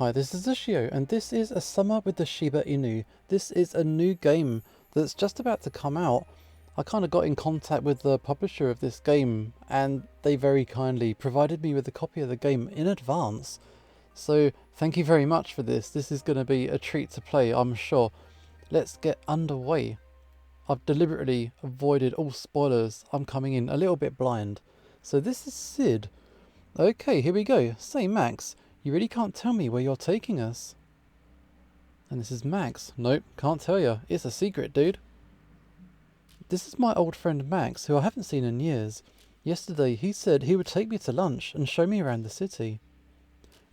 Hi, this is Ashio, and this is A Summer with the Shiba Inu. This is a new game that's just about to come out. I kind of got in contact with the publisher of this game, and they very kindly provided me with a copy of the game in advance. So, thank you very much for this. This is going to be a treat to play, I'm sure. Let's get underway. I've deliberately avoided all spoilers. I'm coming in a little bit blind. So this is Sid. Okay, here we go. Say, Max, you really can't tell me where you're taking us. And this is Max. Nope, can't tell you. It's a secret, dude. This is my old friend Max, who I haven't seen in years. Yesterday, he said he would take me to lunch and show me around the city.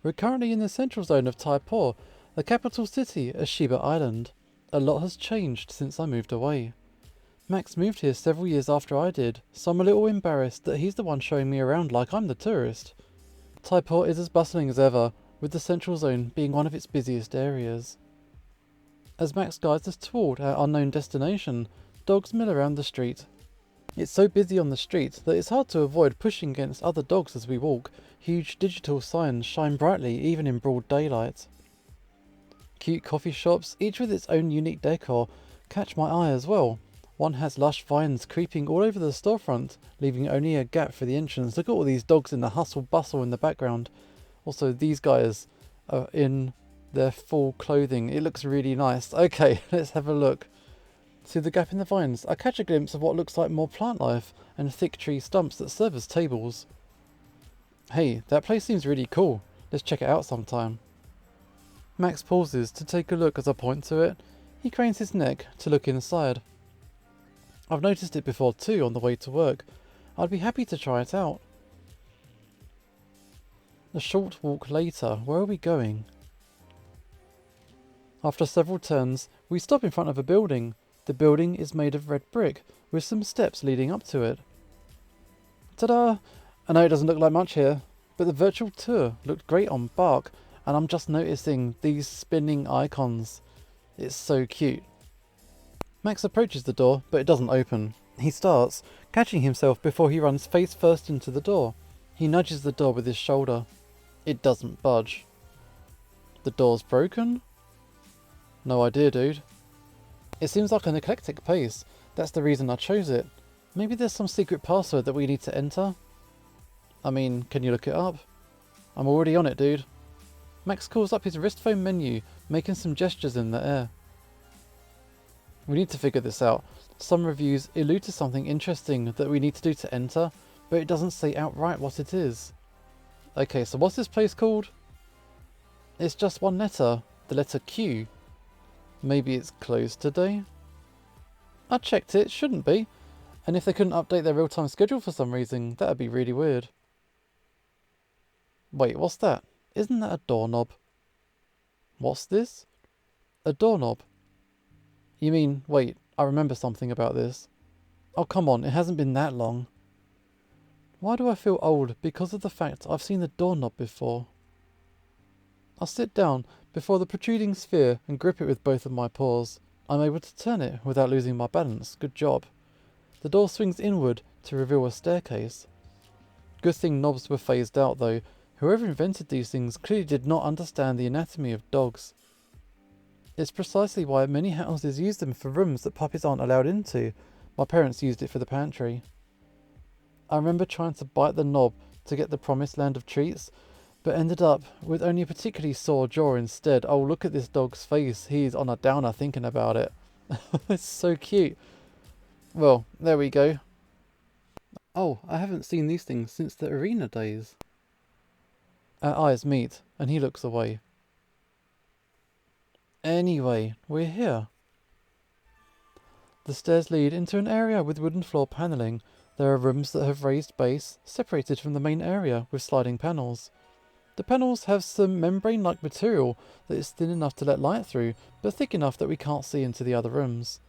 We're currently in the central zone of Taipor, the capital city of Shiba Island. A lot has changed since I moved away. Max moved here several years after I did, so I'm a little embarrassed that he's the one showing me around like I'm the tourist. Taipor is as bustling as ever, with the central zone being one of its busiest areas. As Max guides us toward our unknown destination, dogs mill around the street. It's so busy on the street that it's hard to avoid pushing against other dogs as we walk. Huge digital signs shine brightly even in broad daylight. Cute coffee shops, each with its own unique decor, catch my eye as well. One has lush vines creeping all over the storefront, leaving only a gap for the entrance. Look at all these dogs in the hustle bustle in the background. Also, these guys are in their full clothing. It looks really nice. Okay, let's have a look. Through the gap in the vines, I catch a glimpse of what looks like more plant life and thick tree stumps that serve as tables. Hey, that place seems really cool. Let's check it out sometime. Max pauses to take a look as I point to it. He cranes his neck to look inside. I've noticed it before too on the way to work. I'd be happy to try it out. A short walk later, where are we going? After several turns, we stop in front of a building. The building is made of red brick, with some steps leading up to it. Ta-da! I know it doesn't look like much here, but the virtual tour looked great on Bark, and I'm just noticing these spinning icons. It's so cute. Max approaches the door, but it doesn't open. He starts, catching himself before he runs face first into the door. He nudges the door with his shoulder. It doesn't budge. The door's broken? No idea, dude. It seems like an eclectic place. That's the reason I chose it. Maybe there's some secret password that we need to enter? I mean, can you look it up? I'm already on it, dude. Max calls up his wrist phone menu, making some gestures in the air. We need to figure this out. Some reviews allude to something interesting that we need to do to enter, but it doesn't say outright what it is. Okay, so what's this place called? It's just one letter, the letter Q. Maybe it's closed today? I checked it, shouldn't be. And if they couldn't update their real-time schedule for some reason, that'd be really weird. Wait, what's that? Isn't that a doorknob? What's this? A doorknob. You mean, wait, I remember something about this. Oh come on, it hasn't been that long. Why do I feel old because of the fact I've seen the doorknob before? I sit down before the protruding sphere and grip it with both of my paws. I'm able to turn it without losing my balance. Good job. The door swings inward to reveal a staircase. Good thing knobs were phased out though. Whoever invented these things clearly did not understand the anatomy of dogs. It's precisely why many houses use them for rooms that puppies aren't allowed into. My parents used it for the pantry. I remember trying to bite the knob to get the promised land of treats, but ended up with only a particularly sore jaw instead. Oh, look at this dog's face. He's on a downer thinking about it. It's so cute. Well, there we go. Oh, I haven't seen these things since the arena days. Our eyes meet, and he looks away. Anyway, we're here. The stairs lead into an area with wooden floor paneling. There are rooms that have raised base, separated from the main area with sliding panels. The panels have some membrane-like material that is thin enough to let light through, but thick enough that we can't see into the other rooms.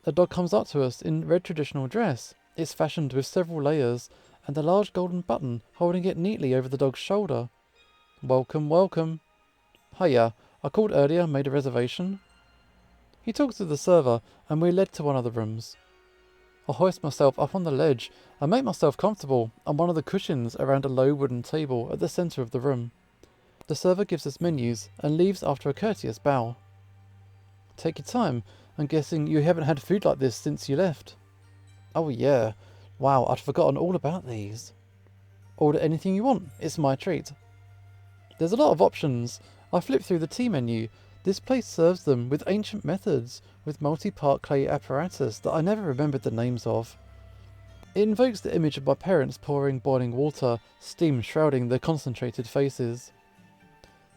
A dog comes up to us in red traditional dress. It's fashioned with several layers, and a large golden button holding it neatly over the dog's shoulder. Welcome, welcome. Hiya. I called earlier, made a reservation. He talks to the server, and we're led to one of the rooms. I hoist myself up on the ledge and make myself comfortable on one of the cushions around a low wooden table at the centre of the room. The server gives us menus and leaves after a courteous bow. Take your time. I'm guessing you haven't had food like this since you left. Oh yeah. Wow, I'd forgotten all about these. Order anything you want. It's my treat. There's a lot of options. I flip through the tea menu. This place serves them with ancient methods, with multi-part clay apparatus that I never remembered the names of. It invokes the image of my parents pouring boiling water, steam shrouding their concentrated faces.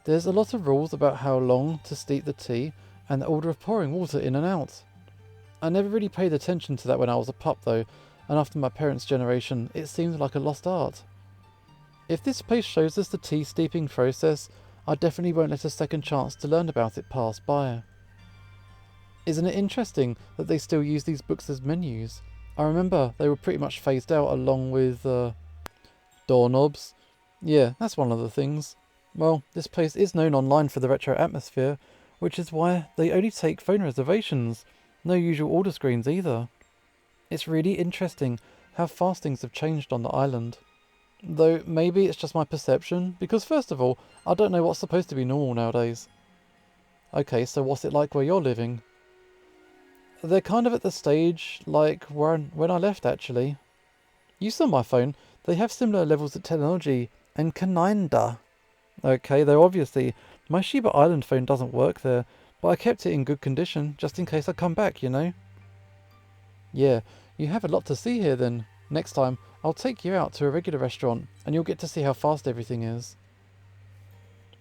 There's a lot of rules about how long to steep the tea, and the order of pouring water in and out. I never really paid attention to that when I was a pup though, and after my parents' generation, it seemed like a lost art. If this place shows us the tea steeping process, I definitely won't let a second chance to learn about it pass by. Isn't it interesting that they still use these books as menus? I remember they were pretty much phased out along with doorknobs. Yeah, that's one of the things. Well, this place is known online for the retro atmosphere, which is why they only take phone reservations. No usual order screens either. It's really interesting how fast things have changed on the island. Though maybe it's just my perception, because first of all, I don't know what's supposed to be normal nowadays. Okay, so what's it like where you're living? They're kind of at the stage like when I left actually. You saw my phone, they have similar levels of technology and kinda. Okay, though obviously my Shiba Island phone doesn't work there, but I kept it in good condition just in case I come back, you know? Yeah, you have a lot to see here then. Next time, I'll take you out to a regular restaurant and you'll get to see how fast everything is.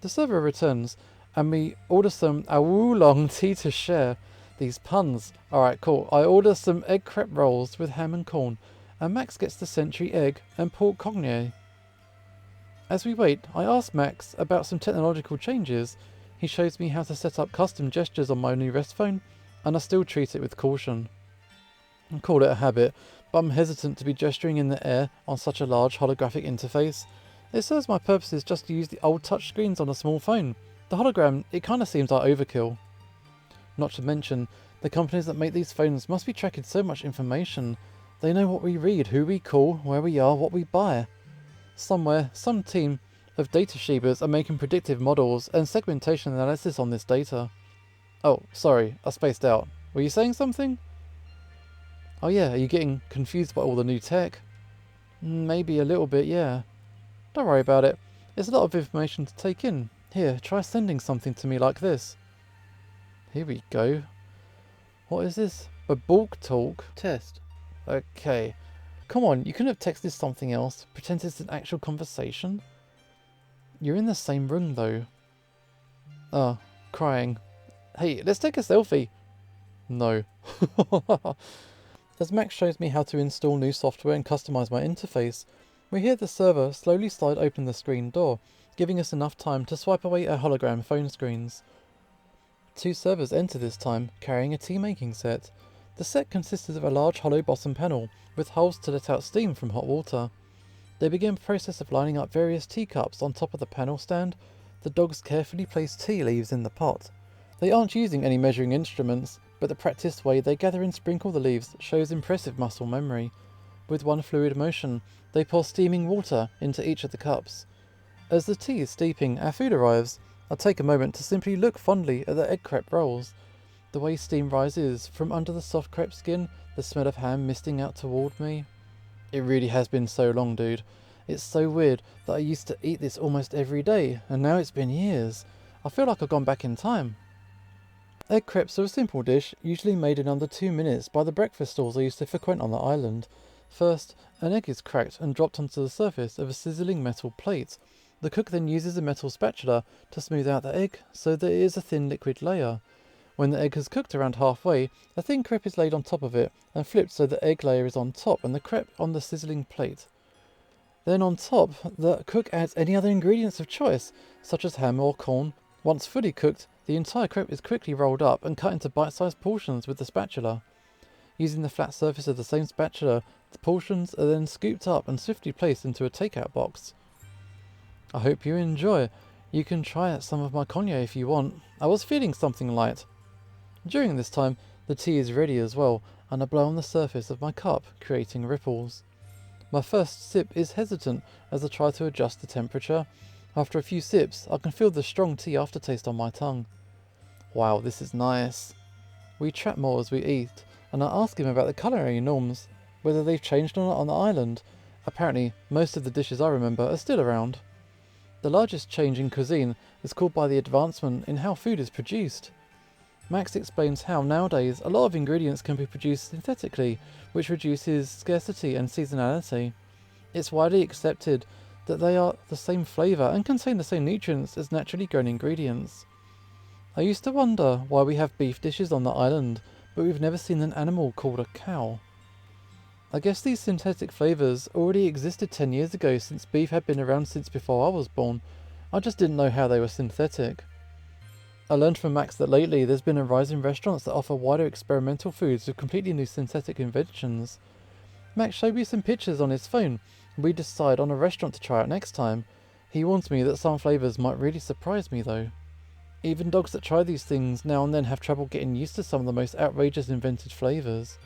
The server returns and we order some oolong tea to share. These puns. Alright, cool. I order some egg crepe rolls with ham and corn, and Max gets the century egg and pork cognac. As we wait, I ask Max about some technological changes. He shows me how to set up custom gestures on my new Rest phone, and I still treat it with caution. I call it a habit, but I'm hesitant to be gesturing in the air on such a large holographic interface. It serves my purposes just to use the old touch screens on a small phone. The hologram, it kinda seems like overkill. Not to mention, the companies that make these phones must be tracking so much information. They know what we read, who we call, where we are, what we buy. Somewhere, some team of data Shibas are making predictive models and segmentation analysis on this data. Oh, sorry, I spaced out. Were you saying something? Oh yeah, are you getting confused by all the new tech? Maybe a little bit, yeah. Don't worry about it. It's a lot of information to take in. Here, try sending something to me like this. Here we go. What is this? A bulk talk test. Okay. Come on, you couldn't have texted something else. Pretend it's an actual conversation. You're in the same room though. Oh, crying. Hey, let's take a selfie. No. As Max shows me how to install new software and customize my interface, we hear the server slowly slide open the screen door, giving us enough time to swipe away our hologram phone screens. 2 servers enter this time, carrying a tea making set. The set consisted of a large hollow bottom panel, with holes to let out steam from hot water. They begin the process of lining up various teacups on top of the panel stand. The dogs carefully place tea leaves in the pot. They aren't using any measuring instruments, but the practiced way they gather and sprinkle the leaves shows impressive muscle memory. With one fluid motion, they pour steaming water into each of the cups. As the tea is steeping, our food arrives. I take a moment to simply look fondly at the egg crepe rolls. The way steam rises from under the soft crepe skin, the smell of ham misting out toward me. It really has been so long, dude. It's so weird that I used to eat this almost every day, and now it's been years. I feel like I've gone back in time. Egg crepes are a simple dish, usually made in under 2 minutes by the breakfast stalls I used to frequent on the island. First, an egg is cracked and dropped onto the surface of a sizzling metal plate. The cook then uses a metal spatula to smooth out the egg so that it is a thin liquid layer. When the egg has cooked around halfway, a thin crepe is laid on top of it and flipped so the egg layer is on top and the crepe on the sizzling plate. Then on top, the cook adds any other ingredients of choice, such as ham or corn. Once fully cooked, the entire crepe is quickly rolled up and cut into bite-sized portions with the spatula. Using the flat surface of the same spatula, the portions are then scooped up and swiftly placed into a takeout box. I hope you enjoy. You can try some of my cognac if you want. I was feeling something light. During this time, the tea is ready as well, and I blow on the surface of my cup, creating ripples. My first sip is hesitant as I try to adjust the temperature. After a few sips, I can feel the strong tea aftertaste on my tongue. Wow, this is nice. We chat more as we eat, and I ask him about the culinary norms, whether they've changed or not on the island. Apparently, most of the dishes I remember are still around. The largest change in cuisine is caused by the advancement in how food is produced. Max explains how nowadays a lot of ingredients can be produced synthetically, which reduces scarcity and seasonality. It's widely accepted that they are the same flavour and contain the same nutrients as naturally grown ingredients. I used to wonder why we have beef dishes on the island, but we've never seen an animal called a cow. I guess these synthetic flavours already existed 10 years ago, since beef had been around since before I was born. I just didn't know how they were synthetic. I learned from Max that lately there's been a rise in restaurants that offer wider experimental foods with completely new synthetic inventions. Max showed me some pictures on his phone, and we decide on a restaurant to try out next time. He warns me that some flavours might really surprise me though. Even dogs that try these things now and then have trouble getting used to some of the most outrageous invented flavours.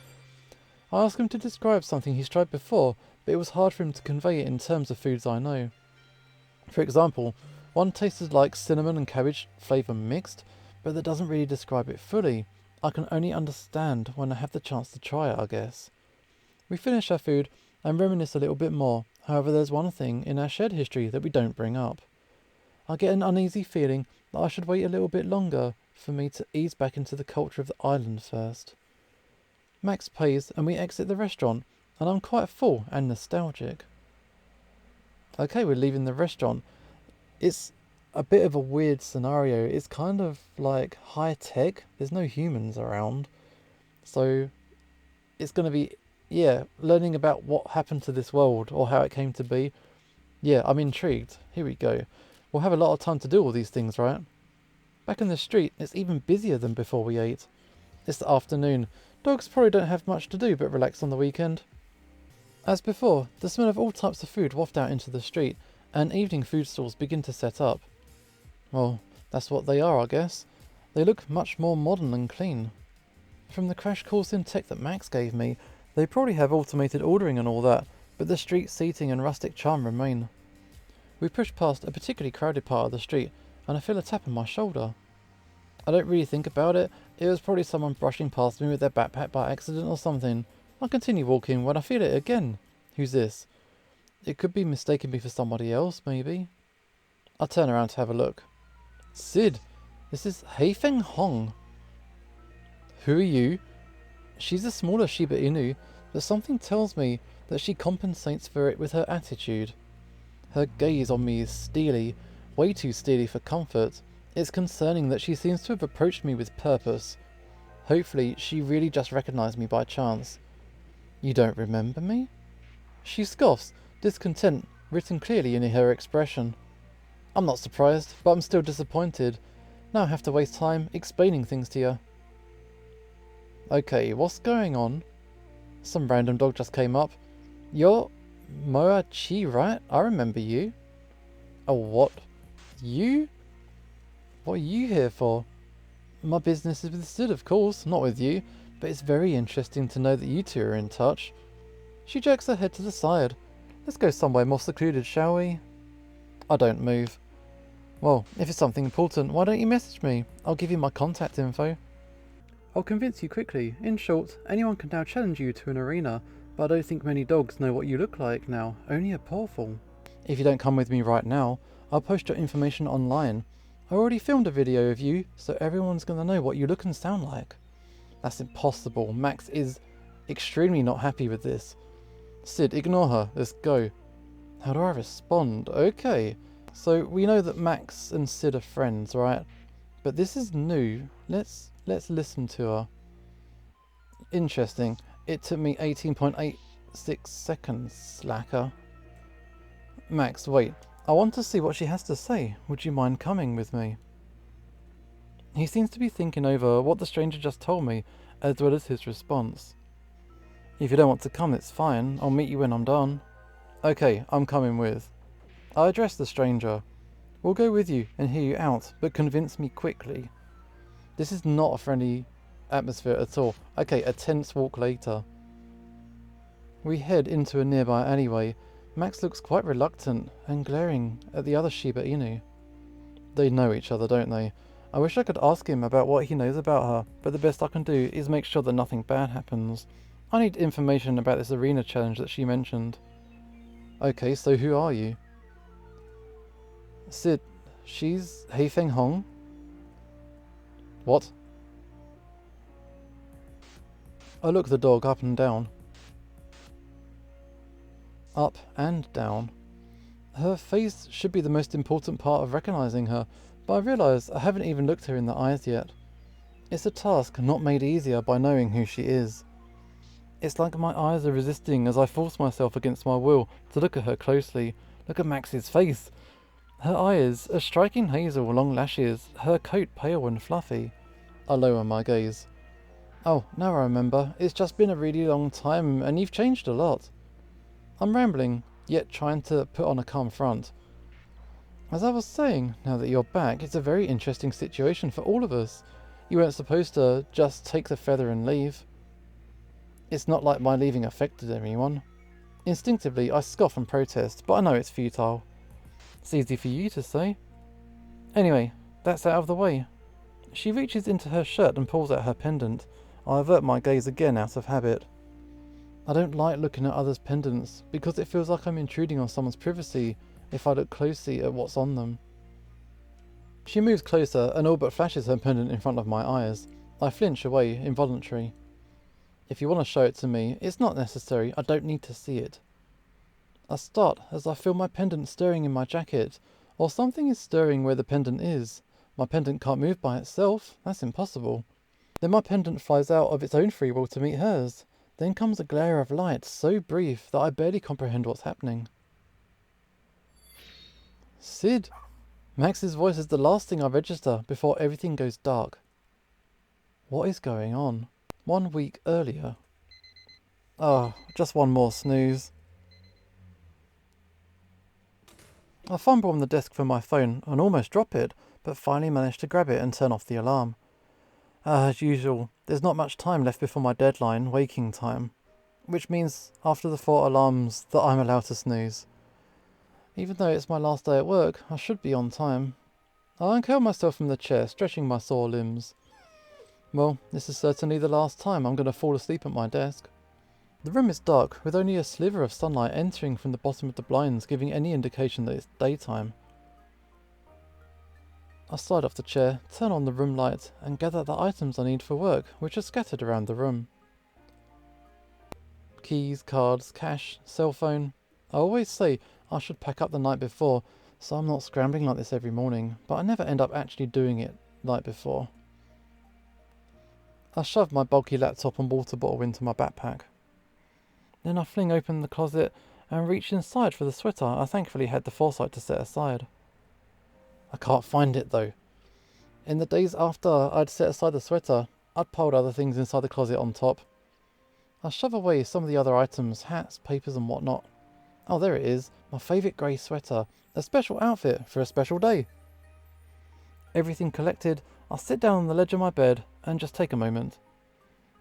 I asked him to describe something he's tried before, but it was hard for him to convey it in terms of foods I know. For example, one tasted like cinnamon and cabbage flavour mixed, but that doesn't really describe it fully. I can only understand when I have the chance to try it, I guess. We finish our food and reminisce a little bit more. However, there's one thing in our shared history that we don't bring up. I get an uneasy feeling that I should wait a little bit longer for me to ease back into the culture of the island first. Max pays and we exit the restaurant, and I'm quite full and nostalgic. Okay, we're leaving the restaurant. It's a bit of a weird scenario. It's kind of like high tech. There's no humans around. So it's going to be, learning about what happened to this world or how it came to be. Yeah, I'm intrigued. Here we go. We'll have a lot of time to do all these things, right? Back in the street, it's even busier than before we ate. It's the afternoon. Dogs probably don't have much to do but relax on the weekend. As before, the smell of all types of food waft out into the street, and evening food stalls begin to set up. Well, that's what they are, I guess. They look much more modern and clean. From the crash course in tech that Max gave me, they probably have automated ordering and all that, but the street seating and rustic charm remain. We push past a particularly crowded part of the street, and I feel a tap on my shoulder. I don't really think about it. It was probably someone brushing past me with their backpack by accident or something. I continue walking when I feel it again. Who's this? It could be mistaken me for somebody else, maybe. I turn around to have a look. Sid, this is Heifeng Hong. Who are you? She's a smaller Shiba Inu, but something tells me that she compensates for it with her attitude. Her gaze on me is steely, way too steely for comfort. It's concerning that she seems to have approached me with purpose. Hopefully, she really just recognized me by chance. You don't remember me? She scoffs, discontent written clearly in her expression. I'm not surprised, but I'm still disappointed. Now I have to waste time explaining things to you. Okay, what's going on? Some random dog just came up. You're Moa Chi, right? I remember you. Oh, what? You? What are you here for? My business is with Sid, of course, not with you, but it's very interesting to know that you two are in touch. She jerks her head to the side. Let's go somewhere more secluded, shall we? I don't move. Well, if it's something important, why don't you message me? I'll give you my contact info. I'll convince you quickly. In short, anyone can now challenge you to an arena, but I don't think many dogs know what you look like now, only a powerful. If you don't come with me right now, I'll post your information online. I already filmed a video of you, so everyone's gonna know what you look and sound like. That's impossible. Max is extremely not happy with this. Sid, ignore her. Let's go. How do I respond? Okay. So we know that Max and Sid are friends, right? But this is new. Let's listen to her. Interesting. It took me 18.86 seconds, slacker. Max, wait. I want to see what she has to say. Would you mind coming with me? He seems to be thinking over what the stranger just told me, as well as his response. If you don't want to come, it's fine. I'll meet you when I'm done. Okay, I'm coming with. I address the stranger. We'll go with you and hear you out, but convince me quickly. This is not a friendly atmosphere at all. Okay, a tense walk later. We head into a nearby alleyway. Max looks quite reluctant and glaring at the other Shiba Inu. They know each other, don't they? I wish I could ask him about what he knows about her, but the best I can do is make sure that nothing bad happens. I need information about this arena challenge that she mentioned. Okay, so who are you? Sid, she's Heifeng Hong? What? I look the dog up and down. Up and down. Her face should be the most important part of recognising her, but I realise I haven't even looked her in the eyes yet. It's a task not made easier by knowing who she is. It's like my eyes are resisting as I force myself against my will to look at her closely. Look at Max's face. Her eyes are striking hazel, long lashes, her coat pale and fluffy. I lower my gaze. Oh, now I remember. It's just been a really long time and you've changed a lot. I'm rambling, yet trying to put on a calm front. As I was saying, now that you're back, it's a very interesting situation for all of us. You weren't supposed to just take the feather and leave. It's not like my leaving affected anyone. Instinctively, I scoff and protest, but I know it's futile. It's easy for you to say. Anyway, that's out of the way. She reaches into her shirt and pulls out her pendant. I avert my gaze again out of habit. I don't like looking at others' pendants because it feels like I'm intruding on someone's privacy if I look closely at what's on them. She moves closer and all but flashes her pendant in front of my eyes. I flinch away, involuntary. If you want to show it to me, it's not necessary. I don't need to see it. I start as I feel my pendant stirring in my jacket, or something is stirring where the pendant is. My pendant can't move by itself. That's impossible. Then my pendant flies out of its own free will to meet hers. Then comes a glare of light so brief that I barely comprehend what's happening. Sid! Max's voice is the last thing I register before everything goes dark. What is going on? 1 week earlier. Oh, just one more snooze. I fumble on the desk for my phone and almost drop it, but finally manage to grab it and turn off the alarm. As usual, there's not much time left before my deadline, waking time, which means after the 4 alarms that I'm allowed to snooze. Even though it's my last day at work, I should be on time. I uncurl myself from the chair, stretching my sore limbs. Well, this is certainly the last time I'm going to fall asleep at my desk. The room is dark, with only a sliver of sunlight entering from the bottom of the blinds, giving any indication that it's daytime. I slide off the chair, turn on the room light, and gather the items I need for work, which are scattered around the room. Keys, cards, cash, cell phone. I always say I should pack up the night before, so I'm not scrambling like this every morning, but I never end up actually doing it night before. I shove my bulky laptop and water bottle into my backpack. Then I fling open the closet and reach inside for the sweater I thankfully had the foresight to set aside. I can't find it though. In the days after I'd set aside the sweater, I'd piled other things inside the closet on top. I shove away some of the other items, hats, papers and whatnot. Oh, there it is, my favourite grey sweater, a special outfit for a special day. Everything collected, I'll sit down on the ledge of my bed and just take a moment.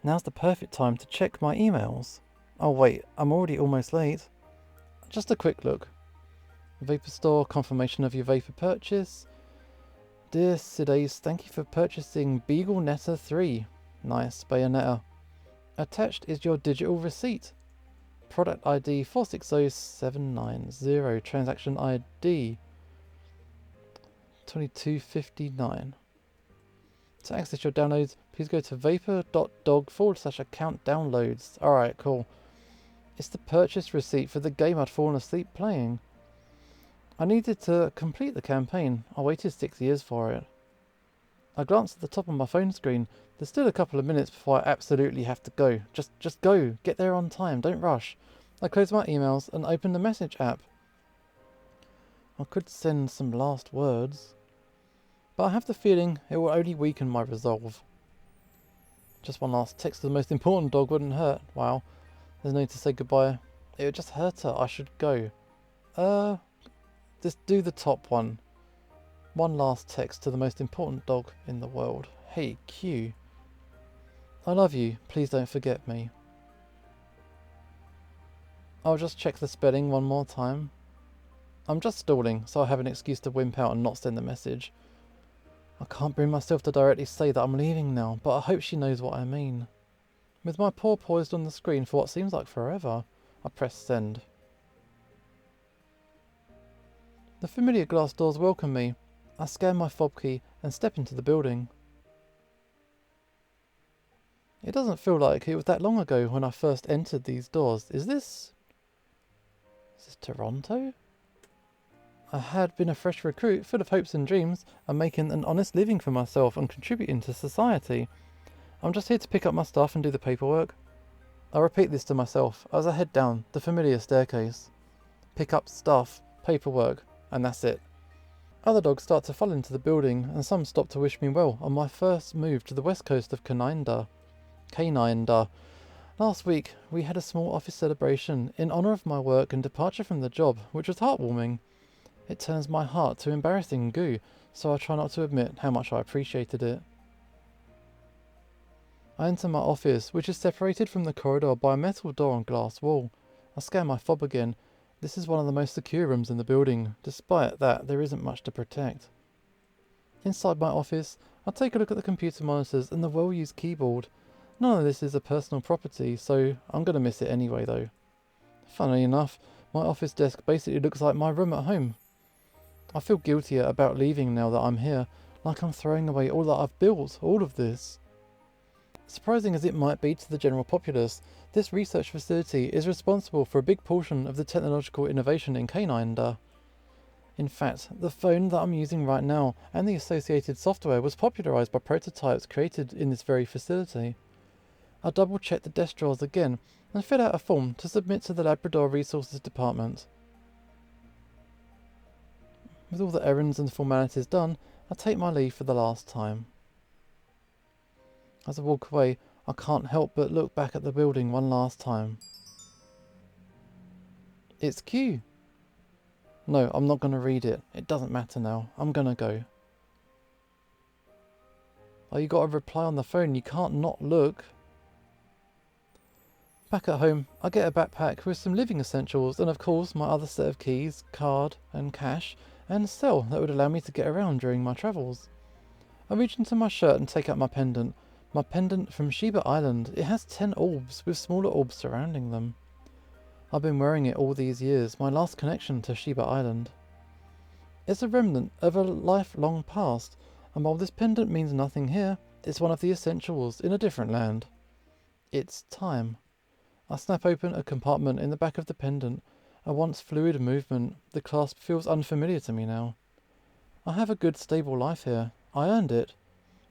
Now's the perfect time to check my emails. Oh wait, I'm already almost late. Just a quick look. Vapor store, confirmation of your vapor purchase. Dear Sidace, thank you for purchasing Beagle Netta 3. Nice, Bayonetta. Attached is your digital receipt. Product ID 460790. Transaction ID 2259. To access your downloads, please go to vapor.dog/account downloads. Alright, cool. It's the purchase receipt for the game I'd fallen asleep playing. I needed to complete the campaign. I waited 6 years for it. I glanced at the top of my phone screen. There's still a couple of minutes before I absolutely have to go. Just go. Get there on time. Don't rush. I closed my emails and opened the message app. I could send some last words, but I have the feeling it will only weaken my resolve. Just one last text to the most important dog wouldn't hurt. Wow. There's no need to say goodbye. It would just hurt her. I should go. Just do the top one. One last text to the most important dog in the world. Hey, Q. I love you. Please don't forget me. I'll just check the spelling one more time. I'm just stalling, so I have an excuse to wimp out and not send the message. I can't bring myself to directly say that I'm leaving now, but I hope she knows what I mean. With my paw poised on the screen for what seems like forever, I press send. The familiar glass doors welcome me. I scan my fob key and step into the building. It doesn't feel like it was that long ago when I first entered these doors. Is this Toronto? I had been a fresh recruit, full of hopes and dreams, and making an honest living for myself and contributing to society. I'm just here to pick up my stuff and do the paperwork. I repeat this to myself as I head down the familiar staircase. Pick up stuff, paperwork, and that's it. Other dogs start to fall into the building, and some stop to wish me well on my first move to the west coast of Canada. Last week, we had a small office celebration in honour of my work and departure from the job, which was heartwarming. It turns my heart to embarrassing goo, so I try not to admit how much I appreciated it. I enter my office, which is separated from the corridor by a metal door and glass wall. I scan my fob again. This is one of the most secure rooms in the building. Despite that, there isn't much to protect. Inside my office, I take a look at the computer monitors and the well-used keyboard. None of this is a personal property, so I'm going to miss it anyway though. Funnily enough, my office desk basically looks like my room at home. I feel guiltier about leaving now that I'm here, like I'm throwing away all that I've built, all of this. Surprising as it might be to the general populace, this research facility is responsible for a big portion of the technological innovation in Canada. In fact, the phone that I'm using right now and the associated software was popularised by prototypes created in this very facility. I double check the desk drawers again and fill out a form to submit to the Labrador Resources Department. With all the errands and formalities done, I take my leave for the last time. As I walk away, I can't help but look back at the building one last time. It's Q. No, I'm not going to read it. It doesn't matter now. I'm going to go. Oh, you got a reply on the phone. You can't not look. Back at home, I get a backpack with some living essentials and of course my other set of keys, card and cash, and a cell that would allow me to get around during my travels. I reach into my shirt and take out my pendant. My pendant from Shiba Island. It has 10 orbs with smaller orbs surrounding them. I've been wearing it all these years, my last connection to Shiba Island. It's a remnant of a lifelong past, and while this pendant means nothing here, it's one of the essentials in a different land. It's time. I snap open a compartment in the back of the pendant. A once fluid movement, the clasp feels unfamiliar to me now. I have a good stable life here. I earned it.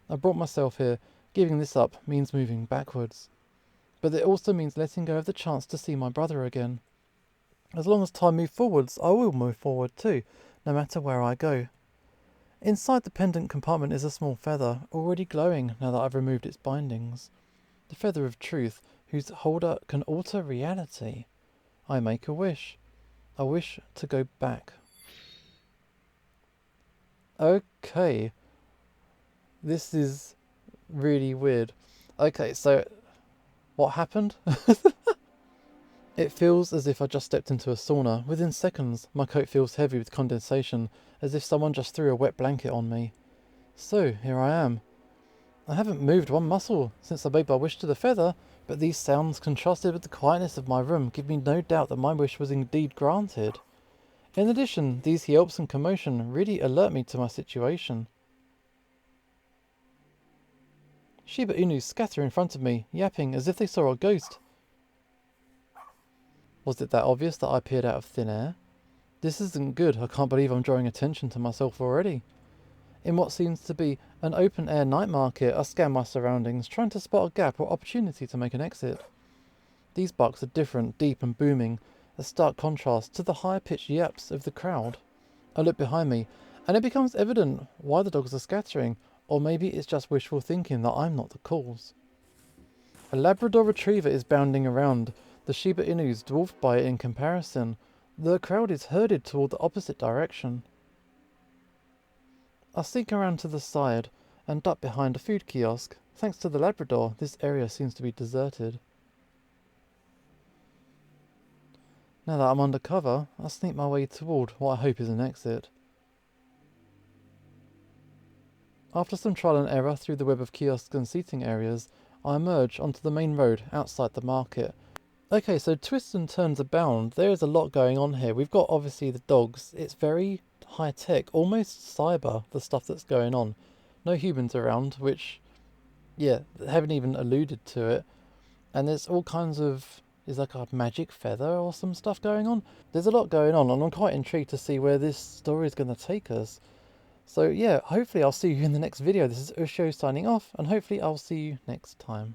I brought myself here. Giving this up means moving backwards. But it also means letting go of the chance to see my brother again. As long as time moves forwards, I will move forward too, no matter where I go. Inside the pendant compartment is a small feather, already glowing now that I've removed its bindings. The feather of truth, whose holder can alter reality. I make a wish. I wish to go back. Okay. This is really weird. Okay, so what happened? It feels as if I just stepped into a sauna. Within seconds, my coat feels heavy with condensation, as if someone just threw a wet blanket on me. So, here I am. I haven't moved one muscle since I made my wish to the feather, but these sounds contrasted with the quietness of my room give me no doubt that my wish was indeed granted. In addition, these yelps and commotion really alert me to my situation. Shiba Inu scatter in front of me, yapping as if they saw a ghost. Was it that obvious that I appeared out of thin air? This isn't good. I can't believe I'm drawing attention to myself already. In what seems to be an open-air night market, I scan my surroundings, trying to spot a gap or opportunity to make an exit. These barks are different, deep and booming, a stark contrast to the high-pitched yaps of the crowd. I look behind me, and it becomes evident why the dogs are scattering, or maybe it's just wishful thinking that I'm not the cause. A Labrador Retriever is bounding around, the Shiba Inus dwarfed by it in comparison. The crowd is herded toward the opposite direction. I sneak around to the side and duck behind a food kiosk. Thanks to the Labrador, this area seems to be deserted. Now that I'm undercover, I'll sneak my way toward what I hope is an exit. After some trial and error through the web of kiosks and seating areas, I emerge onto the main road outside the market. Okay, so twists and turns abound. There is a lot going on here. We've got obviously the dogs. It's very high tech, almost cyber, the stuff that's going on. No humans around, which, yeah, haven't even alluded to it. And there's all kinds of, is like a magic feather or some stuff going on. There's a lot going on, and I'm quite intrigued to see where this story is going to take us. So yeah, hopefully I'll see you in the next video. This is Usho signing off, and hopefully I'll see you next time.